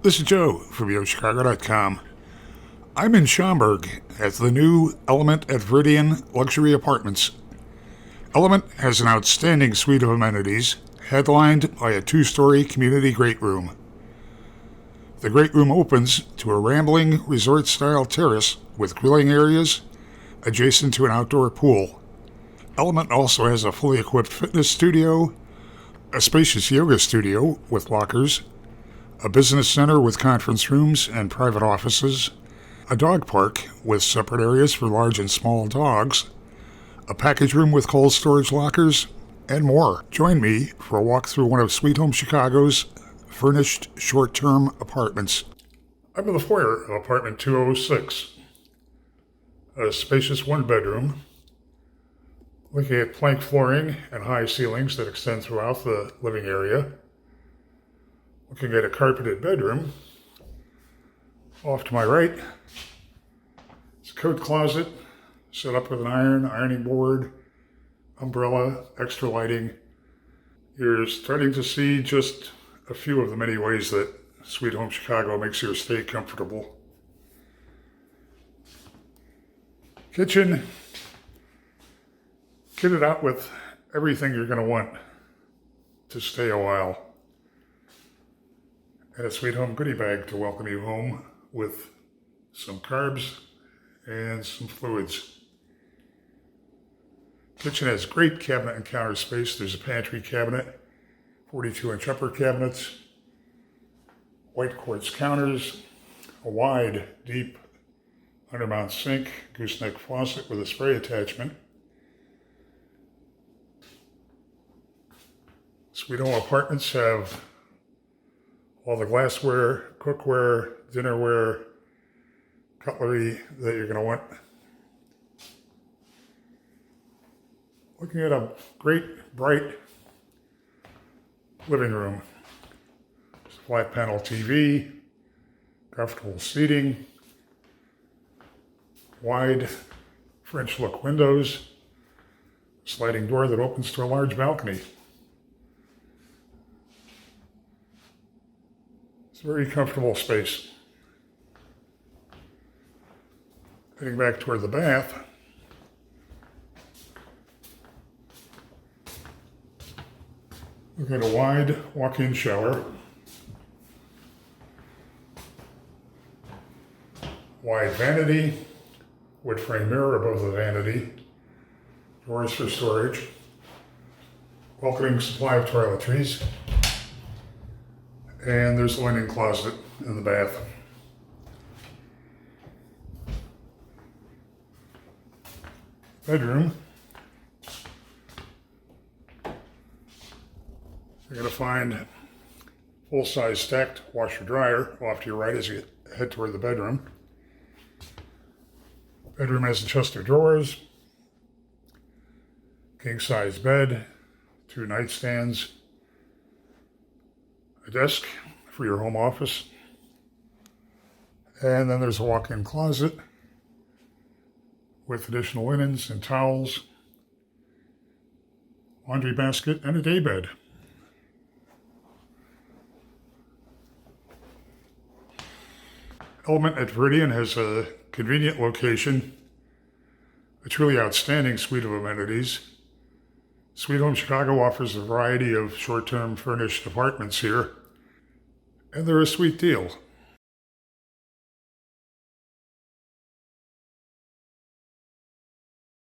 This is Joe from YoChicago.com. I'm in Schaumburg at the new Element at Veridian Luxury Apartments. Element has an outstanding suite of amenities, headlined by a two-story community great room. The great room opens to a rambling resort-style terrace with grilling areas adjacent to an outdoor pool. Element also has a fully equipped fitness studio, a spacious yoga studio with lockers, a business center with conference rooms and private offices, a dog park with separate areas for large and small dogs, a package room with cold storage lockers, and more. Join me for a walk through one of Sweet Home Chicago's furnished short-term apartments. I'm in the foyer of apartment 206, a spacious one-bedroom, looking at plank flooring and high ceilings that extend throughout the living area. Looking at a carpeted bedroom. Off to my right, it's a coat closet set up with an ironing board, umbrella, extra lighting. You're starting to see just a few of the many ways that Sweet Home Chicago makes your stay comfortable. Kitchen, kitted out with everything you're going to want to stay a while. And a Sweet Home goodie bag to welcome you home with some carbs and some fluids. Kitchen has great cabinet and counter space. There's a pantry cabinet, 42-inch upper cabinets, white quartz counters, a wide, deep undermount sink, gooseneck faucet with a spray attachment. Sweet Home apartments have all the glassware, cookware, dinnerware, cutlery that you're going to want. Looking at a great, bright living room. There's a flat panel TV, comfortable seating, wide French look windows, sliding door that opens to a large balcony. It's a very comfortable space. Heading back toward the bath. Look at a wide walk-in shower. Wide vanity, wood frame mirror above the vanity, drawers for storage, welcoming supply of toiletries, and there's a linen closet in the bath. Bedroom. You're going to find full-size stacked washer-dryer off to your right as you head toward the bedroom. Bedroom has a chest of drawers, king-size bed, 2 nightstands, a desk for your home office, and then there's a walk-in closet with additional linens and towels, laundry basket, and a daybed. Element at Veridian has a convenient location, a truly outstanding suite of amenities. Sweet Home Chicago offers a variety of short-term furnished apartments here, and they're a sweet deal.